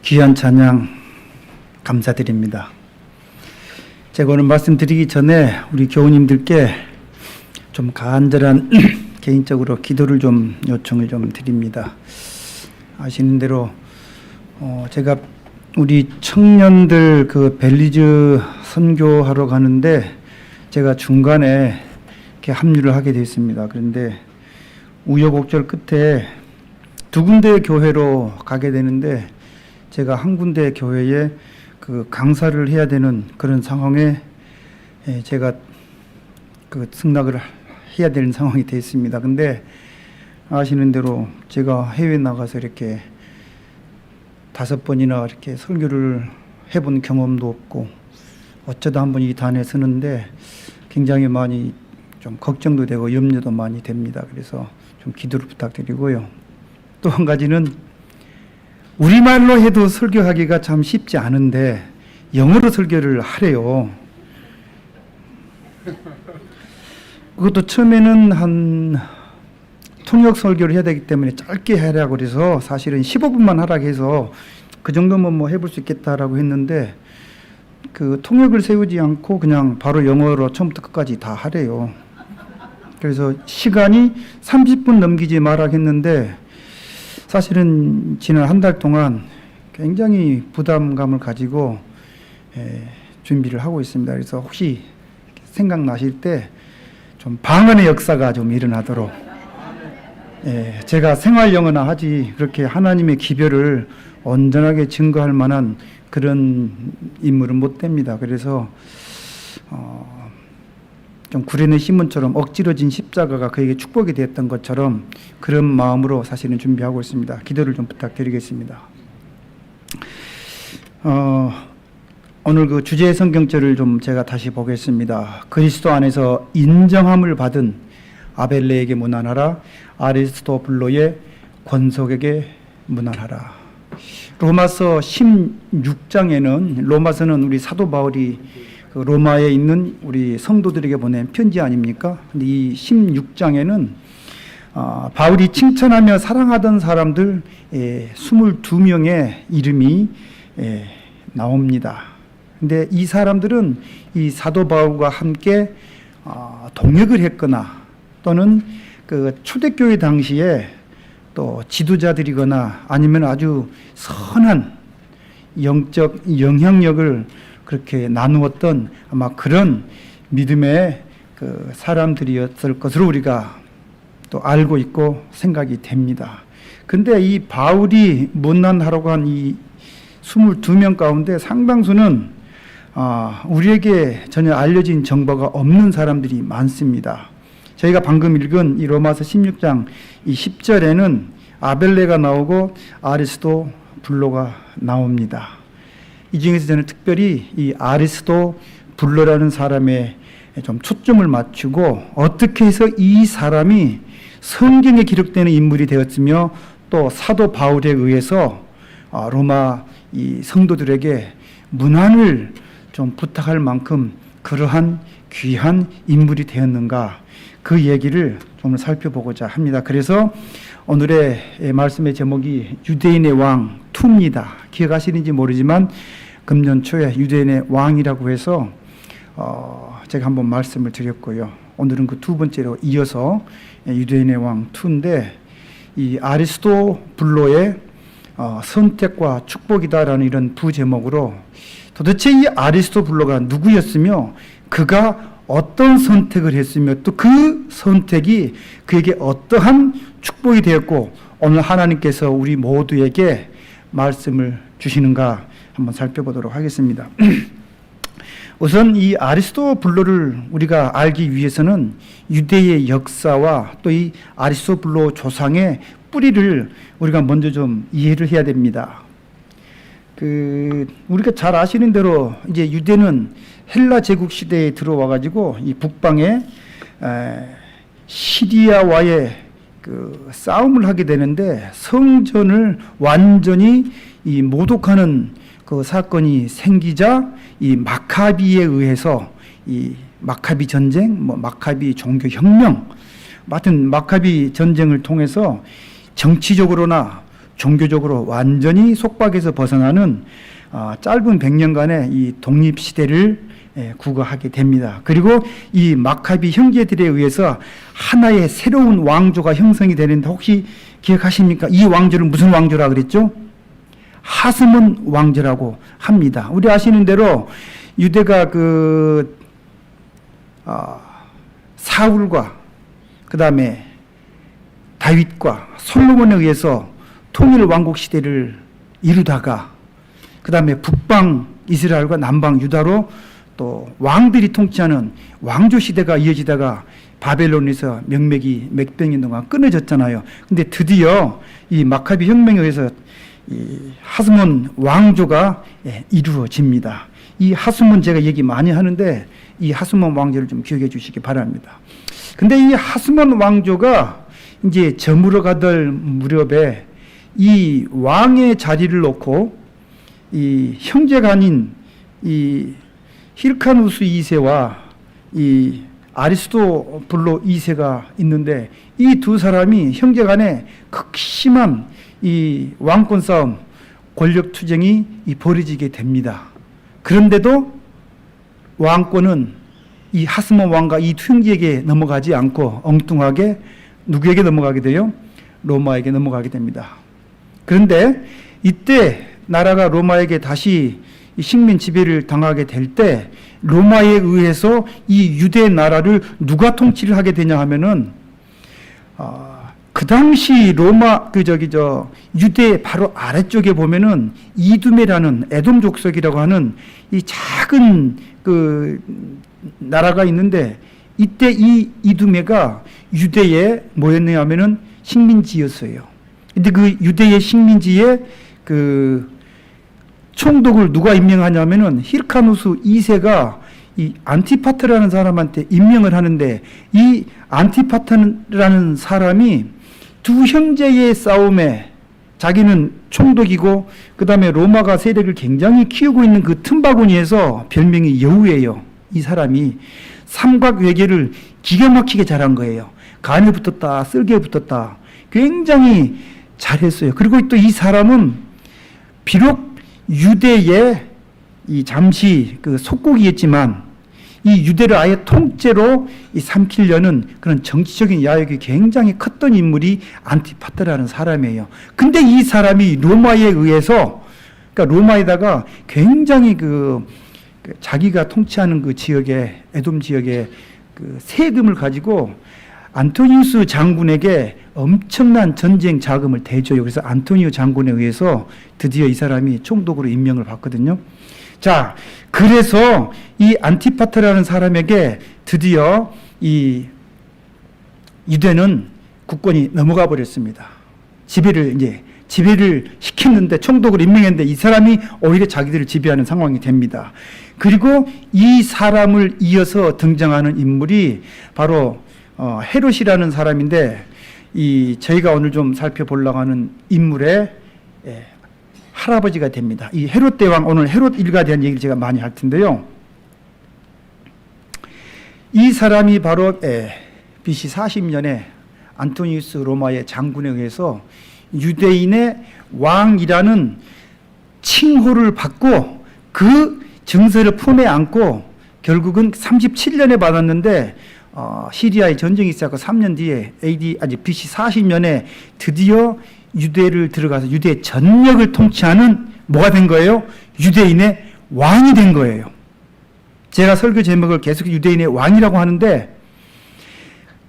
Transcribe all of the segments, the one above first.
귀한 찬양 감사드립니다. 제가 오늘 말씀드리기 전에 우리 교우님들께 좀 간절한 개인적으로 기도를 좀 요청을 좀 드립니다. 아시는 대로 제가 우리 청년들 그 벨리즈 선교하러 가는데 제가 중간에 이렇게 합류를 하게 됐습니다. 그런데 우여곡절 끝에 두 군데 교회로 가게 되는데 제가 한 군데 교회에 그 강사를 해야 되는 그런 상황에 제가 그 승낙을 해야 되는 상황이 되어 있습니다. 근데 아시는 대로 제가 해외 나가서 이렇게 5번이나 이렇게 설교를 해본 경험도 없고 어쩌다 한번 이 단에 서는데 굉장히 많이 좀 걱정도 되고 염려도 많이 됩니다. 그래서 좀 기도를 부탁드리고요. 또 한 가지는 우리말로 해도 설교하기가 참 쉽지 않은데 영어로 설교를 하래요. 그것도 처음에는 한 통역 설교를 해야 되기 때문에 짧게 하라고 그래서 사실은 15분만 하라고 해서 그 정도면 뭐 해볼 수 있겠다라고 했는데 그 통역을 세우지 않고 그냥 바로 영어로 처음부터 끝까지 다 하래요. 그래서 시간이 30분 넘기지 말라고 했는데 사실은 지난 한 달 동안 굉장히 부담감을 가지고 준비를 하고 있습니다. 그래서 혹시 생각나실 때 좀 방언의 역사가 좀 일어나도록 제가 생활 영어나 하지 그렇게 하나님의 기별을 온전하게 증거할 만한 그런 인물은 못 됩니다. 그래서 좀 구레네 시몬처럼 억지로 진 십자가가 그에게 축복이 되었던 것처럼 그런 마음으로 사실은 준비하고 있습니다. 기도를 좀 부탁드리겠습니다. 오늘 그 주제 성경절을 좀 제가 다시 보겠습니다. 그리스도 안에서 인정함을 받은 아벨레에게 문안하라. 아리스토블로의 권속에게 문안하라. 로마서 16장에는 로마서는 우리 사도 바울이 그 로마에 있는 우리 성도들에게 보낸 편지 아닙니까? 근데 이 16장에는 바울이 칭찬하며 사랑하던 사람들 22명의 이름이 나옵니다. 근데 이 사람들은 이 사도 바울과 함께 동역을 했거나 또는 그 초대교회 당시에 또 지도자들이거나 아니면 아주 선한 영적 영향력을 그렇게 나누었던 아마 그런 믿음의 그 사람들이었을 것으로 우리가 또 알고 있고 생각이 됩니다. 근데 이 바울이 문안하라고 한 이 22명 가운데 상당수는 우리에게 전혀 알려진 정보가 없는 사람들이 많습니다. 저희가 방금 읽은 이 로마서 16장 이 10절에는 아벨레가 나오고 아리스도 블로가 나옵니다. 이 중에서 저는 특별히 이 아리스도 블로라는 사람에 좀 초점을 맞추고 어떻게 해서 이 사람이 성경에 기록되는 인물이 되었으며 또 사도 바울에 의해서 로마 이 성도들에게 문안을 좀 부탁할 만큼 그러한 귀한 인물이 되었는가 그 얘기를 좀 살펴보고자 합니다. 그래서 오늘의 말씀의 제목이 유대인의 왕 2입니다. 기억하시는지 모르지만 금년 초에 유대인의 왕이라고 해서 제가 한번 말씀을 드렸고요. 오늘은 그 두 번째로 이어서 유대인의 왕 2인데 이 아리스토블로의 선택과 축복이다라는 이런 부제목으로 도대체 이 아리스토블로가 누구였으며 그가 어떤 선택을 했으며 또 그 선택이 그에게 어떠한 축복이 되었고 오늘 하나님께서 우리 모두에게 말씀을 주시는가 한번 살펴보도록 하겠습니다. 우선 이 아리스토블로를 우리가 알기 위해서는 유대의 역사와 또 이 아리스토블로 조상의 뿌리를 우리가 먼저 좀 이해를 해야 됩니다. 우리가 잘 아시는 대로 이제 유대는 헬라 제국 시대에 들어와 가지고 이 북방에 시리아와의 그 싸움을 하게 되는데 성전을 완전히 이 모독하는 그 사건이 생기자 이 마카비에 의해서 이 마카비 전쟁, 마카비 종교 혁명, 하여튼 마카비 전쟁을 통해서 정치적으로나 종교적으로 완전히 속박에서 벗어나는 짧은 100년간의 이 독립시대를 구가하게 됩니다. 그리고 이 마카비 형제들에 의해서 하나의 새로운 왕조가 형성이 되는데 혹시 기억하십니까? 이 왕조를 무슨 왕조라 그랬죠? 하스몬 왕조라고 합니다. 우리 아시는 대로 유대가 사울과 그 다음에 다윗과 솔로몬에 의해서 통일 왕국 시대를 이루다가 그 다음에 북방 이스라엘과 남방 유다로 또 왕들이 통치하는 왕조 시대가 이어지다가 바벨론에서 명맥이 몇백 년 동안 끊어졌잖아요. 근데 드디어 이 마카비 혁명에 의해서 이 하스몬 왕조가 이루어집니다. 이 하스몬 제가 얘기 많이 하는데 이 하스몬 왕조를 좀 기억해 주시기 바랍니다. 근데 이 하스몬 왕조가 이제 저물어 가던 무렵에 이 왕의 자리를 놓고 이 형제가 아닌 이 힐카누스 2세와 이 아리스토블로 2세가 있는데 이 두 사람이 형제 간에 극심한 이 왕권 싸움, 권력 투쟁이 벌어지게 됩니다. 그런데도 왕권은 이 하스몬 왕과 이 두 형제에게 넘어가지 않고 엉뚱하게 누구에게 넘어가게 돼요? 로마에게 넘어가게 됩니다. 그런데 이때 나라가 로마에게 다시 식민 지배를 당하게 될 때 로마에 의해서 이 유대 나라를 누가 통치를 하게 되냐 하면은 그 당시 로마 유대 바로 아래쪽에 보면은 이두메라는 에돔 족속이라고 하는 이 작은 나라가 있는데 이때 이 이두메가 유대에 뭐였냐 하면은 식민지였어요. 근데 그 유대의 식민지에 총독을 누가 임명하냐면은 히르카누스 2세가 이 안티파트라는 사람한테 임명을 하는데 이 안티파트라는 사람이 두 형제의 싸움에 자기는 총독이고 그 다음에 로마가 세력을 굉장히 키우고 있는 그 틈바구니에서 별명이 여우예요. 이 사람이 삼각외교를 기가 막히게 잘한 거예요. 간에 붙었다, 쓸개에 붙었다. 굉장히 잘했어요. 그리고 또 이 사람은 비록 유대의 이 잠시 속국이었지만 이 유대를 아예 통째로 삼키려는 그런 정치적인 야욕이 굉장히 컸던 인물이 안티파트라는 사람이에요. 근데 이 사람이 로마에 의해서 그러니까 로마에다가 굉장히 자기가 통치하는 그 지역에 에돔 지역에 세금을 가지고 안토니우스 장군에게 엄청난 전쟁 자금을 대줘요. 그래서 안토니우 장군에 의해서 드디어 이 사람이 총독으로 임명을 받거든요. 자, 그래서 이 안티파트라는 사람에게 드디어 이 유대는 국권이 넘어가 버렸습니다. 지배를 시켰는데 총독으로 임명했는데 이 사람이 오히려 자기들을 지배하는 상황이 됩니다. 그리고 이 사람을 이어서 등장하는 인물이 바로 헤롯이라는 사람인데 저희가 오늘 좀 살펴보려고 하는 인물의 할아버지가 됩니다. 이 헤롯 대왕, 오늘 헤롯 일가에 대한 얘기를 제가 많이 할 텐데요. 이 사람이 바로 BC 40년에 안토니우스 로마의 장군에 의해서 유대인의 왕이라는 칭호를 받고 그 증서를 품에 안고 결국은 37년에 받았는데 시리아의 전쟁이 시작하고 3년 뒤에 BC 40년에 드디어 유대를 들어가서 유대 전역을 통치하는 뭐가 된 거예요? 유대인의 왕이 된 거예요. 제가 설교 제목을 계속 유대인의 왕이라고 하는데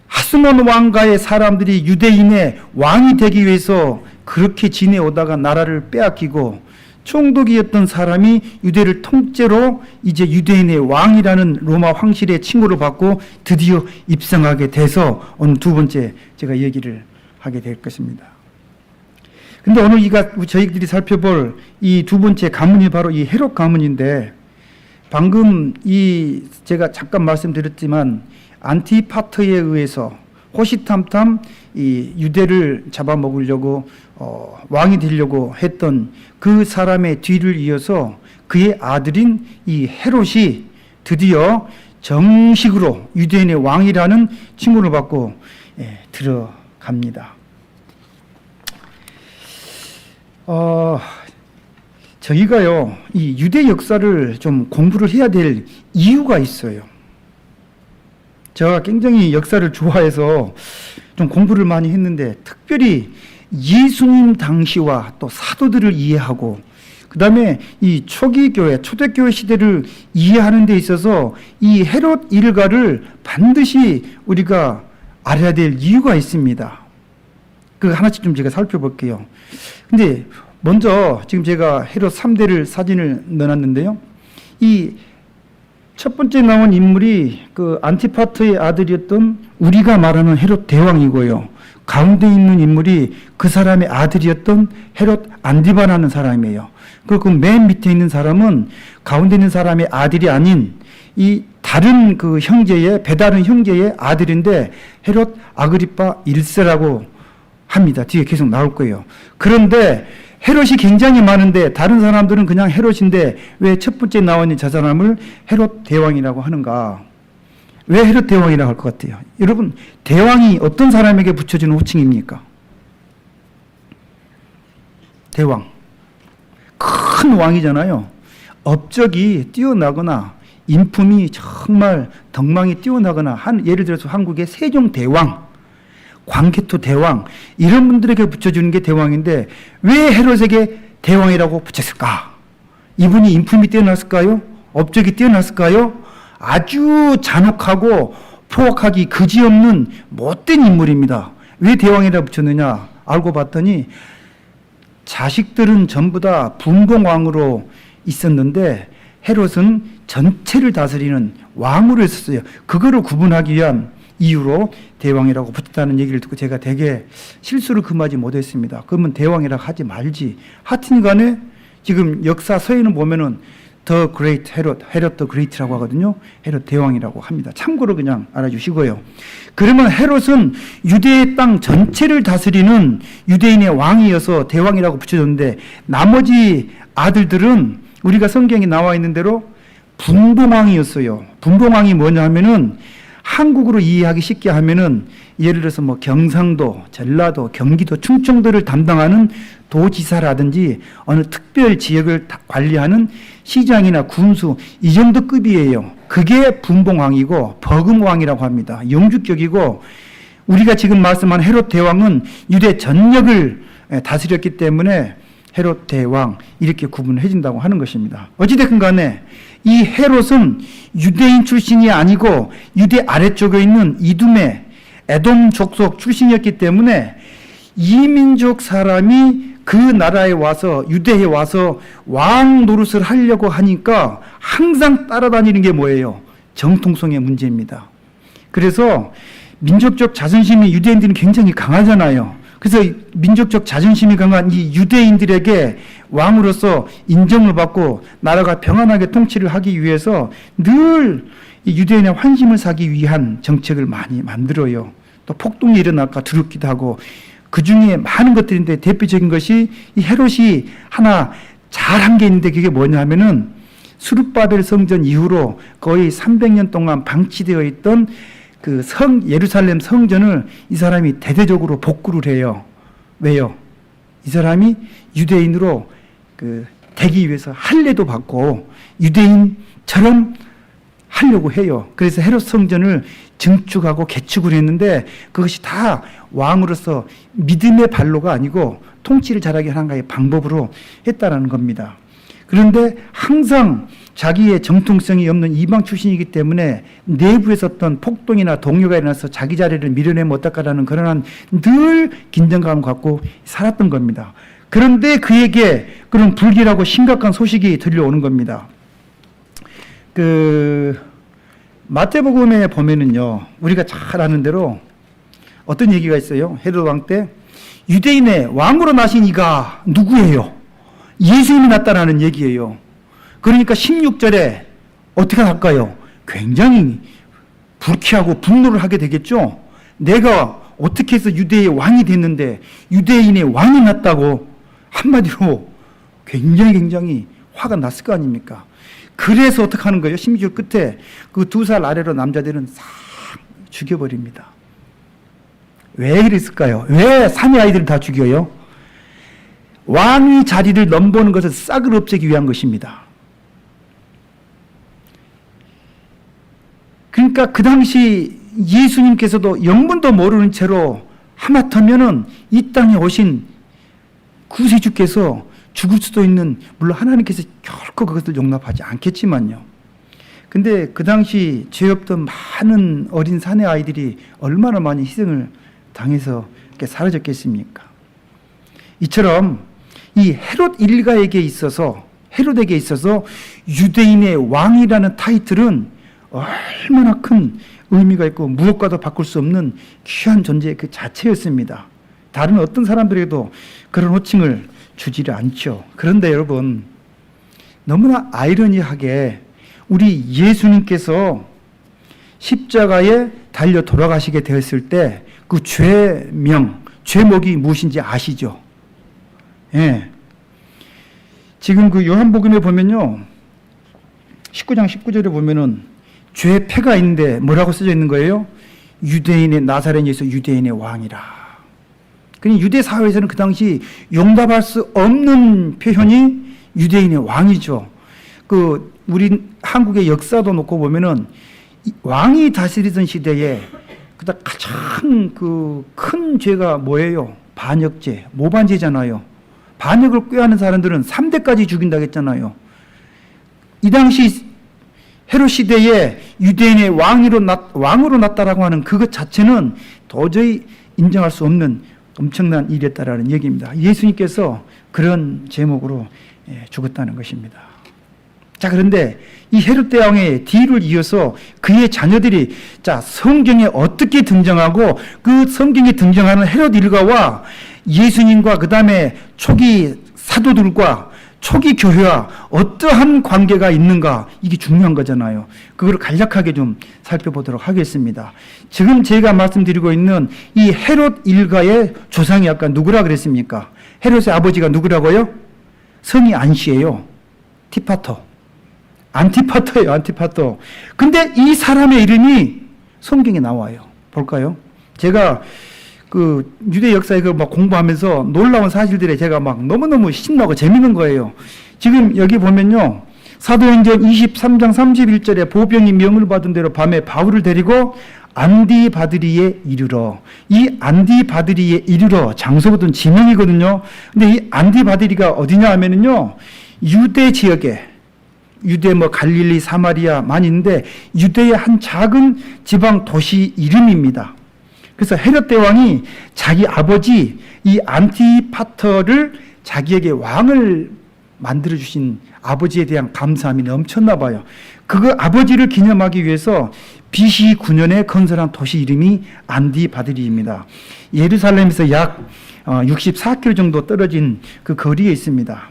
하스몬 왕가의 사람들이 유대인의 왕이 되기 위해서 그렇게 지내오다가 나라를 빼앗기고 총독이었던 사람이 유대를 통째로 이제 유대인의 왕이라는 로마 황실의 칭호를 받고 드디어 입성하게 돼서 오늘 두 번째 제가 얘기를 하게 될 것입니다. 근데 오늘 저희들이 살펴볼 이 두 번째 가문이 바로 이 헤롯 가문인데 방금 제가 잠깐 말씀드렸지만 안티파트에 의해서 호시탐탐 이 유대를 잡아먹으려고 왕이 되려고 했던 그 사람의 뒤를 이어서 그의 아들인 이 헤롯이 드디어 정식으로 유대인의 왕이라는 칭호를 받고 들어갑니다. 저희가요, 이 유대 역사를 좀 공부를 해야 될 이유가 있어요. 제가 굉장히 역사를 좋아해서 좀 공부를 많이 했는데, 특별히 예수님 당시와 또 사도들을 이해하고, 그 다음에 이 초기 교회, 초대교회 시대를 이해하는 데 있어서 이 헤롯 일가를 반드시 우리가 알아야 될 이유가 있습니다. 그 하나씩 좀 제가 살펴볼게요. 근데 먼저 지금 제가 헤롯 3대를 사진을 넣어놨는데요. 이 첫 번째 나온 인물이 그 안티파트의 아들이었던 우리가 말하는 헤롯 대왕이고요. 가운데 있는 인물이 그 사람의 아들이었던 헤롯 안디바라는 사람이에요. 그리고 맨 밑에 있는 사람은 가운데 있는 사람의 아들이 아닌 이 다른 그 형제의, 배다른 형제의 아들인데 헤롯 아그리파 1세라고 합니다. 뒤에 계속 나올 거예요. 그런데 헤롯이 굉장히 많은데 다른 사람들은 그냥 헤롯인데 왜 첫 번째 나오는 저 사람을 헤롯 대왕이라고 하는가? 왜 헤롯 대왕이라고 할 것 같아요? 여러분, 대왕이 어떤 사람에게 붙여지는 호칭입니까? 대왕. 큰 왕이잖아요. 업적이 뛰어나거나 인품이 정말 덕망이 뛰어나거나 예를 들어서 한국의 세종대왕, 광개토 대왕, 이런 분들에게 붙여주는 게 대왕인데 왜 헤롯에게 대왕이라고 붙였을까? 이분이 인품이 뛰어났을까요? 업적이 뛰어났을까요? 아주 잔혹하고 포악하기 그지없는 못된 인물입니다. 왜 대왕이라고 붙였느냐? 알고 봤더니 자식들은 전부 다 분봉왕으로 있었는데 헤롯은 전체를 다스리는 왕으로 있었어요. 그거를 구분하기 위한 이유로 대왕이라고 붙였다는 얘기를 듣고 제가 되게 실수를 금하지 못했습니다. 그러면 대왕이라고 하지 말지. 하여튼 간에 지금 역사 서에는 보면은 더 그레이트 헤롯 더 그레이트라고 하거든요. 헤롯 대왕이라고 합니다. 참고로 그냥 알아주시고요. 그러면 헤롯은 유대의 땅 전체를 다스리는 유대인의 왕이어서 대왕이라고 붙여졌는데 나머지 아들들은 우리가 성경에 나와 있는 대로 분봉왕이었어요. 분봉왕이 뭐냐 하면은 한국으로 이해하기 쉽게 하면은 예를 들어서 뭐 경상도, 전라도, 경기도, 충청도를 담당하는 도지사라든지 어느 특별 지역을 관리하는 시장이나 군수 이 정도 급이에요. 그게 분봉왕이고 버금왕이라고 합니다. 영주격이고 우리가 지금 말씀한 헤롯 대왕은 유대 전역을 다스렸기 때문에 헤롯 대왕 이렇게 구분해 준다고 하는 것입니다. 어찌됐든 간에 이 헤롯은 유대인 출신이 아니고 유대 아래쪽에 있는 이두메 에돔 족속 출신이었기 때문에 이민족 사람이 그 나라에 와서 유대에 와서 왕 노릇을 하려고 하니까 항상 따라다니는 게 뭐예요? 정통성의 문제입니다. 그래서 민족적 자존심이 유대인들은 굉장히 강하잖아요. 그래서 민족적 자존심이 강한 이 유대인들에게 왕으로서 인정을 받고 나라가 평안하게 통치를 하기 위해서 늘 이 유대인의 환심을 사기 위한 정책을 많이 만들어요. 또 폭동이 일어날까 두렵기도 하고 그 중에 많은 것들인데 대표적인 것이 이 헤롯이 하나 잘한 게 있는데 그게 뭐냐 하면은 수룹바벨 성전 이후로 거의 300년 동안 방치되어 있던 그 예루살렘 성전을 이 사람이 대대적으로 복구를 해요. 왜요? 이 사람이 유대인으로 되기 위해서 할례도 받고 유대인처럼 하려고 해요. 그래서 헤롯 성전을 증축하고 개축을 했는데 그것이 다 왕으로서 믿음의 발로가 아니고 통치를 잘하게 하는 가의 방법으로 했다라는 겁니다. 그런데 항상 자기의 정통성이 없는 이방 출신이기 때문에 내부에서 어떤 폭동이나 동요가 일어나서 자기 자리를 밀어내면 어떨까라는 그런 늘 긴장감을 갖고 살았던 겁니다. 그런데 그에게 그런 불길하고 심각한 소식이 들려오는 겁니다. 마태복음에 보면은요, 우리가 잘 아는 대로 어떤 얘기가 있어요. 헤롯 왕 때 유대인의 왕으로 나신 이가 누구예요? 예수님이 났다라는 얘기예요. 그러니까 16절에 어떻게 할까요? 굉장히 불쾌하고 분노를 하게 되겠죠. 내가 어떻게 해서 유대의 왕이 됐는데 유대인의 왕이 났다고 한마디로 굉장히 화가 났을 거 아닙니까? 그래서 어떻게 하는 거예요? 16절 끝에 그 2살 아래로 남자들은 싹 죽여버립니다. 왜 그랬을까요? 왜 3의 아이들을 다 죽여요? 왕위 자리를 넘보는 것을 싹을 없애기 위한 것입니다. 그러니까 그 당시 예수님께서도 영문도 모르는 채로 하마터면은 이 땅에 오신 구세주께서 죽을 수도 있는, 물론 하나님께서 결코 그것을 용납하지 않겠지만요. 근데 그 당시 죄 없던 많은 어린 사내 아이들이 얼마나 많이 희생을 당해서 이렇게 사라졌겠습니까? 이처럼 이 헤롯 일가에게 있어서, 헤롯에게 있어서 유대인의 왕이라는 타이틀은 얼마나 큰 의미가 있고 무엇과도 바꿀 수 없는 귀한 존재 그 자체였습니다. 다른 어떤 사람들에게도 그런 호칭을 주지를 않죠. 그런데 여러분, 너무나 아이러니하게 우리 예수님께서 십자가에 달려 돌아가시게 되었을 때 그 죄명, 죄목이 무엇인지 아시죠? 예. 지금 그 요한복음에 보면요, 19장 19절에 보면은 죄의 패가 있는데 뭐라고 써져 있는 거예요? 유대인의 나사렛에서 유대인의 왕이라. 그러니 유대 사회에서는 그 당시 용납할 수 없는 표현이 유대인의 왕이죠. 그 우리 한국의 역사도 놓고 보면은 왕이 다스리던 시대에 그다음 가장 그 큰 죄가 뭐예요? 반역죄, 모반죄잖아요. 반역을 꾀하는 사람들은 3대까지 죽인다고 했잖아요. 이 당시 헤롯 시대에 유대인의 왕으로 났다라고 하는 그것 자체는 도저히 인정할 수 없는 엄청난 일이었다라는 얘기입니다. 예수님께서 그런 제목으로 죽었다는 것입니다. 자, 그런데 이 헤롯 대왕의 뒤를 이어서 그의 자녀들이 자, 성경에 어떻게 등장하고 그 성경에 등장하는 헤롯 일가와 예수님과 그 다음에 초기 사도들과 초기 교회와 어떠한 관계가 있는가, 이게 중요한 거잖아요. 그걸 간략하게 좀 살펴보도록 하겠습니다. 지금 제가 말씀드리고 있는 이 헤롯 일가의 조상이 아까 누구라 그랬습니까? 헤롯의 아버지가 누구라고요? 성이 안시예요. 티파터. 안티파터예요, 안티파터. 근데 이 사람의 이름이 성경에 나와요. 볼까요? 제가 그 유대 역사에 막 공부하면서 놀라운 사실들에 제가 막 너무너무 신나고 재밌는 거예요. 지금 여기 보면요, 사도행전 23장 31절에 보병이 명을 받은 대로 밤에 바울을 데리고 안디바드리에 이르러. 이 안디바드리에 이르러 장소거든, 지명이거든요. 근데 이 안디바드리가 어디냐 하면은요, 유대 지역에, 유대 뭐 갈릴리, 사마리아 많이 있는데 유대의 한 작은 지방 도시 이름입니다. 그래서 헤롯 대왕이 자기 아버지 이 안티파터를 자기에게 왕을 만들어 주신 아버지에 대한 감사함이 넘쳤나 봐요. 그 아버지를 기념하기 위해서 BC 9년에 건설한 도시 이름이 안디바드리입니다. 예루살렘에서 약 64km 정도 떨어진 그 거리에 있습니다.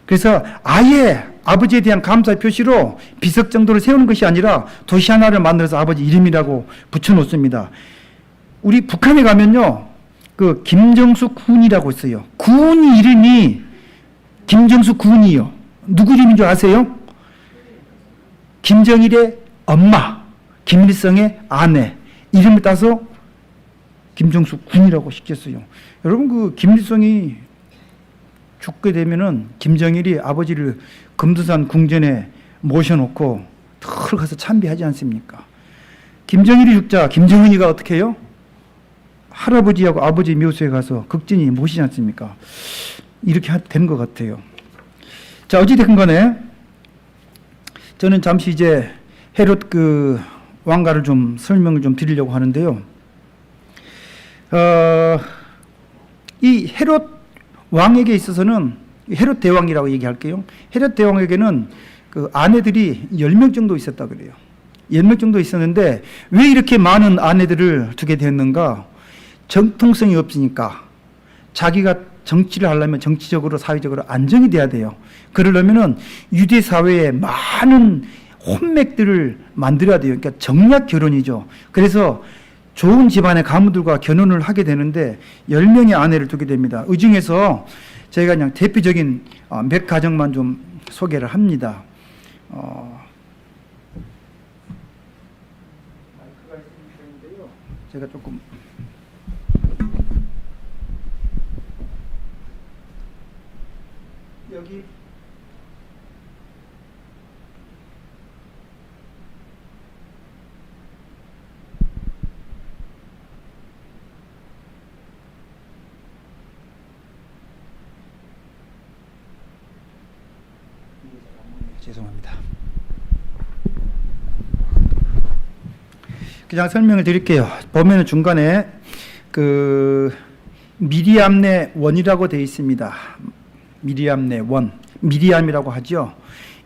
그래서 아예 아버지에 대한 감사의 표시로 비석 정도를 세우는 것이 아니라 도시 하나를 만들어서 아버지 이름이라고 붙여놓습니다. 우리 북한에 가면요, 그 김정수 군이라고 있어요. 군 이름이 김정수 군이요. 누구 이름인 줄 아세요? 김정일의 엄마, 김일성의 아내 이름을 따서 김정수 군이라고 시켰어요. 여러분, 그 김일성이 죽게 되면은 김정일이 아버지를 금두산 궁전에 모셔놓고 털 가서 참배하지 않습니까? 김정일이 죽자 김정은이가 어떻게 해요? 할아버지하고 아버지 묘소에 가서 극진히 모시지 않습니까? 이렇게 된 것 같아요. 자, 어찌됐건 간에 저는 잠시 이제 헤롯 그 왕가를 좀 설명을 좀 드리려고 하는데요. 이 헤롯 왕에게 있어서는 헤롯 대왕이라고 얘기할게요. 헤롯 대왕에게는 그 아내들이 10명 정도 있었다 그래요. 10명 정도 있었는데 왜 이렇게 많은 아내들을 두게 됐는가? 정통성이 없으니까. 자기가 정치를 하려면 정치적으로 사회적으로 안정이 돼야 돼요. 그러려면은 유대 사회에 많은 혼맥들을 만들어야 돼요. 그러니까 정략 결혼이죠. 그래서 좋은 집안의 가문들과 결혼을 하게 되는데 10명의 아내를 두게 됩니다. 이 중에서 저희가 그냥 대표적인 몇 가정만 좀 소개를 합니다. 마이크가 있는데요. 제가 조금 여기 죄송합니다. 그냥 설명을 드릴게요. 보면은 중간에 미리암내 원이라고 되어 있습니다. 미리암내 원, 미리암이라고 하죠.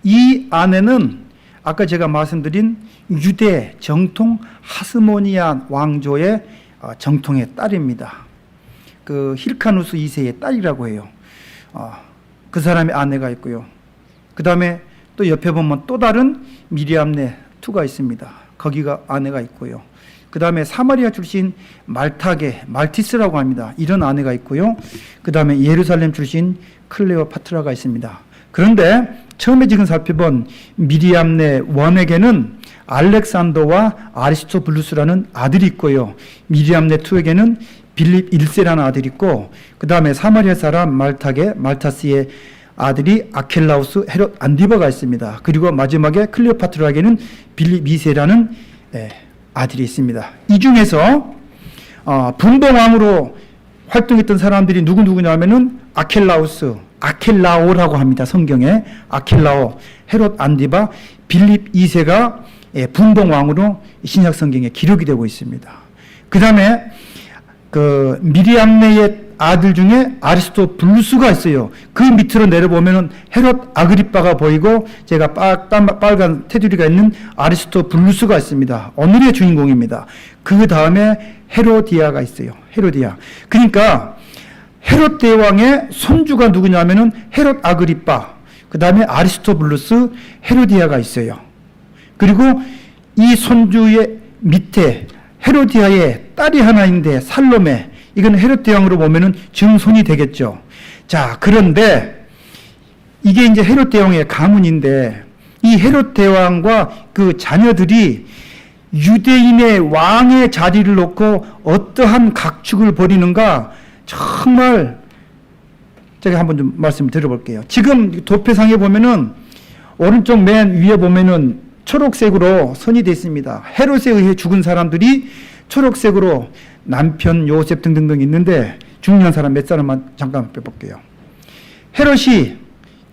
이 안에는 아까 제가 말씀드린 유대 정통 하스모니아 왕조의 정통의 딸입니다. 그 힐카누스 2세의 딸이라고 해요. 그 사람의 아내가 있고요. 그 다음에 또 옆에 보면 또 다른 미리암네 2가 있습니다. 거기가 아내가 있고요. 그 다음에 사마리아 출신 말타게, 말티스라고 합니다. 이런 아내가 있고요. 그 다음에 예루살렘 출신 클레오파트라가 있습니다. 그런데 처음에 지금 살펴본 미리암네 1에게는 알렉산더와 아리스토블루스라는 아들이 있고요. 미리암네 2에게는 빌립 1세라는 아들이 있고, 그 다음에 사마리아 사람 말타게, 말타스의 아들이 아켈라우스 헤롯 안디바가 있습니다. 그리고 마지막에 클레오파트라에게는 빌립 2세라는 아들이 있습니다. 이 중에서 분봉왕으로 활동했던 사람들이 누구냐 하면은 아켈라우스, 아켈라오라고 합니다. 성경에 아켈라오, 헤롯 안디바, 빌립 2세가 분봉왕으로 신약 성경에 기록이 되고 있습니다. 그 다음에 그 미리암네의 아들 중에 아리스토블루스가 있어요. 그 밑으로 내려보면은 헤롯 아그리빠가 보이고 제가 빨간 테두리가 있는 아리스토블루스가 있습니다. 오늘의 주인공입니다. 그 다음에 헤로디아가 있어요. 헤로디아. 그러니까 헤롯 대왕의 손주가 누구냐면은 헤롯 아그리빠, 그 다음에 아리스토블루스, 헤로디아가 있어요. 그리고 이 손주의 밑에 헤로디아의 딸이 하나 있는데 살로메, 이건 헤롯 대왕으로 보면은 증손이 되겠죠. 자, 그런데 이게 이제 헤롯 대왕의 가문인데 이 헤롯 대왕과 그 자녀들이 유대인의 왕의 자리를 놓고 어떠한 각축을 벌이는가, 정말 제가 한번 좀 말씀을 드려볼게요. 지금 도표상에 보면은 오른쪽 맨 위에 보면은 초록색으로 선이 되어 있습니다. 헤롯에 의해 죽은 사람들이 초록색으로 남편 요셉 등등등 있는데 중요한 사람 몇 사람만 잠깐 빼볼게요. 헤롯이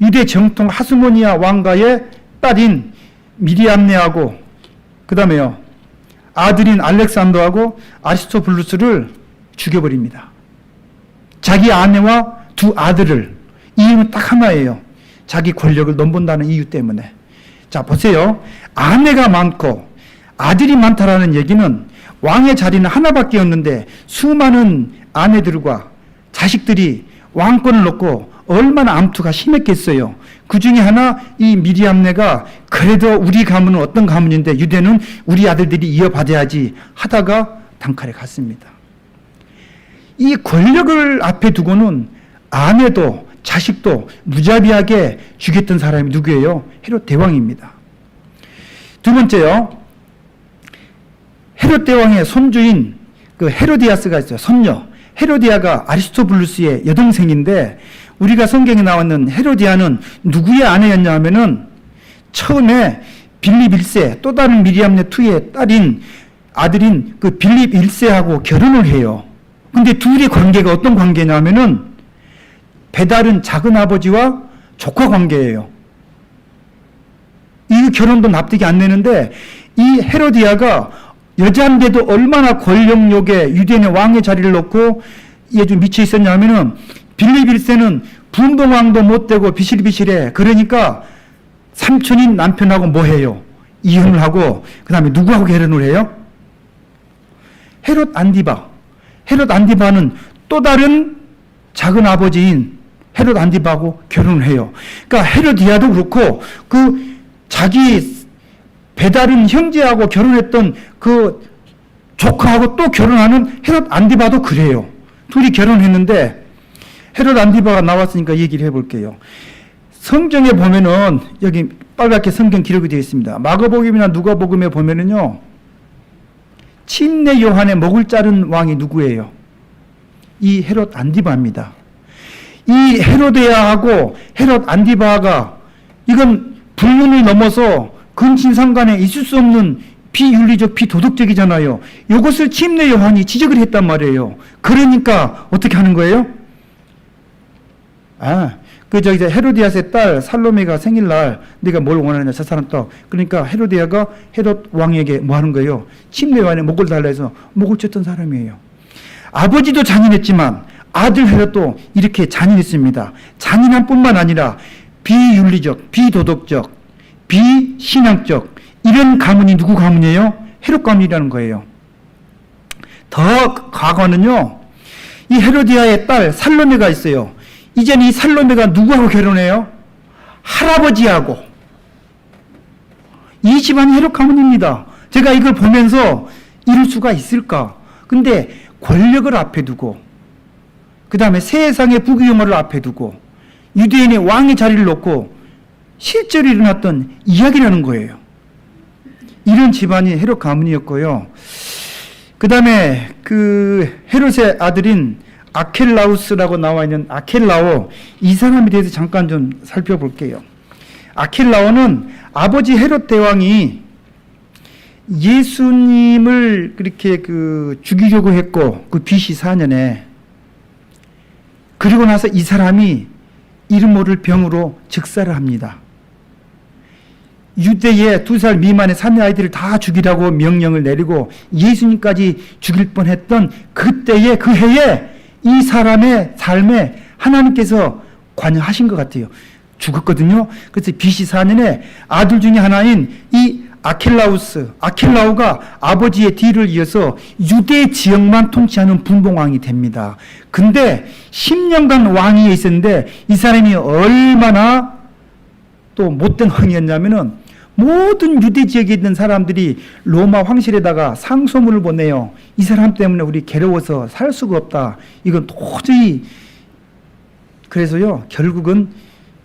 유대 정통 하스모니아 왕가의 딸인 미리암네하고 그 다음에요 아들인 알렉산더하고 아리스토블루스를 죽여버립니다. 자기 아내와 두 아들을. 이유는 딱 하나예요. 자기 권력을 넘본다는 이유 때문에. 자, 보세요. 아내가 많고 아들이 많다라는 얘기는 왕의 자리는 하나밖에 없는데 수많은 아내들과 자식들이 왕권을 놓고 얼마나 암투가 심했겠어요. 그 중에 하나 이 미리암네가 그래도 우리 가문은 어떤 가문인데 유대는 우리 아들들이 이어받아야지 하다가 단칼에 갔습니다. 이 권력을 앞에 두고는 아내도 자식도 무자비하게 죽였던 사람이 누구예요? 헤롯 대왕입니다. 두 번째요. 헤롯 대왕의 손주인 그 헤로디아스가 있어요. 손녀. 헤로디아가 아리스토블루스의 여동생인데 우리가 성경에 나왔는 헤로디아는 누구의 아내였냐 하면은 처음에 빌립 1세 또 다른 미리암네 2의 딸인 아들인 그 빌립 1세하고 결혼을 해요. 근데 둘의 관계가 어떤 관계냐면은 배다른 작은 아버지와 조카 관계예요. 이 결혼도 납득이 안 되는데 이 헤로디아가 여자인데도 얼마나 권력욕에 유대인의 왕의 자리를 놓고 이에 좀 미쳐 있었냐면은 빌립 1세는 분봉왕도 못 되고 비실비실해. 그러니까 삼촌인 남편하고 뭐 해요? 이혼을 하고 그 다음에 누구하고 결혼을 해요? 헤롯 안디바. 헤롯 안디바는 또 다른 작은 아버지인 헤롯 안디바하고 결혼을 해요. 그러니까 헤로디아도 그렇고 그 자기 배다른 형제하고 결혼했던 그 조카하고 또 결혼하는 헤롯 안디바도 그래요. 둘이 결혼했는데 헤롯 안디바가 나왔으니까 얘기를 해볼게요. 성경에 보면은 여기 빨갛게 성경 기록이 되어 있습니다. 마가복음이나 누가복음에 보면은요. 침례 요한의 목을 자른 왕이 누구예요? 이 헤롯 안디바입니다. 이 헤로데아하고 헤롯 안디바가 이건 불문을 넘어서 근친상간에 있을 수 없는 비윤리적, 비도덕적이잖아요. 이것을 침례 요한이 지적을 했단 말이에요. 그러니까 어떻게 하는 거예요? 헤로디아스의 딸 살로메가 생일날 네가 뭘 원하느냐, 저 사람 떡. 그러니까 헤로디아가 헤롯 왕에게 뭐 하는 거예요? 침례 요한의 목을 달라 해서 목을 쳤던 사람이에요. 아버지도 잔인했지만 아들 헤롯도 이렇게 잔인했습니다. 잔인한 뿐만 아니라 비윤리적, 비도덕적, 비신앙적 이런 가문이 누구 가문이에요? 헤롯 가문이라는 거예요. 더 과거는요, 이 헤로디아의 딸 살로메가 있어요. 이제는 이 살로메가 누구하고 결혼해요? 할아버지하고. 이 집안이 헤롯 가문입니다. 제가 이걸 보면서 이럴 수가 있을까? 근데 권력을 앞에 두고, 그 다음에 세상의 부귀영화를 앞에 두고, 유대인의 왕의 자리를 놓고 실제로 일어났던 이야기라는 거예요. 이런 집안이 헤롯 가문이었고요. 그 다음에 그 헤롯의 아들인 아켈라우스라고 나와 있는 아켈라오, 이 사람에 대해서 잠깐 좀 살펴볼게요. 아켈라오는 아버지 헤롯 대왕이 예수님을 그렇게 죽이려고 했고, 그 BC 4년에, 그리고 나서 이 사람이 이름 모를 병으로 즉사를 합니다. 유대의 2살 미만의 사내 아이들을 다 죽이라고 명령을 내리고 예수님까지 죽일 뻔했던 그때의 그 해에 이 사람의 삶에 하나님께서 관여하신 것 같아요. 죽었거든요. 그래서 BC 4년에 아들 중에 하나인 이 아켈라오가 아버지의 뒤를 이어서 유대 지역만 통치하는 분봉왕이 됩니다. 근데 10년간 왕위에 있었는데 이 사람이 얼마나 또 못된 왕이었냐면은 모든 유대 지역에 있는 사람들이 로마 황실에다가 상소문을 보내요. 이 사람 때문에 우리 괴로워서 살 수가 없다. 이건 도저히. 그래서요, 결국은